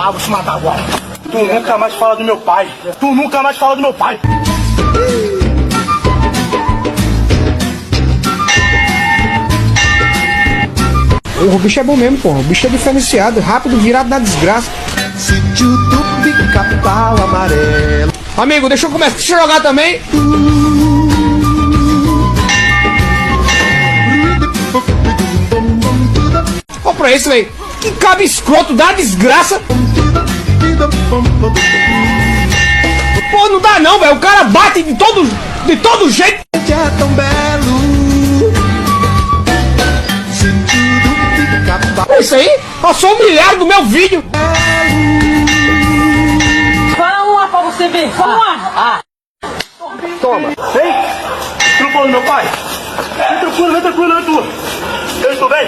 vou te matar agora. Tu nunca mais fala do meu pai. Tu nunca mais fala do meu pai. O bicho é bom mesmo, porra. O bicho é diferenciado, rápido, virado na desgraça. Sítio do Pica-Pau Amarelo. Amigo, deixa eu começar a jogar também. Olha pra isso, velho. Que cabo escroto, dá desgraça. Pô, não dá não, velho. O cara bate de todo jeito. É tão belo. Sítio do Pica-Pau. É isso aí? Passou humilhado do meu vídeo. Fala uma pra você ver. Fala uma. Toma. Vem. Tu não falou do meu pai? Vem tranquilo, é tua. Eu estou bem.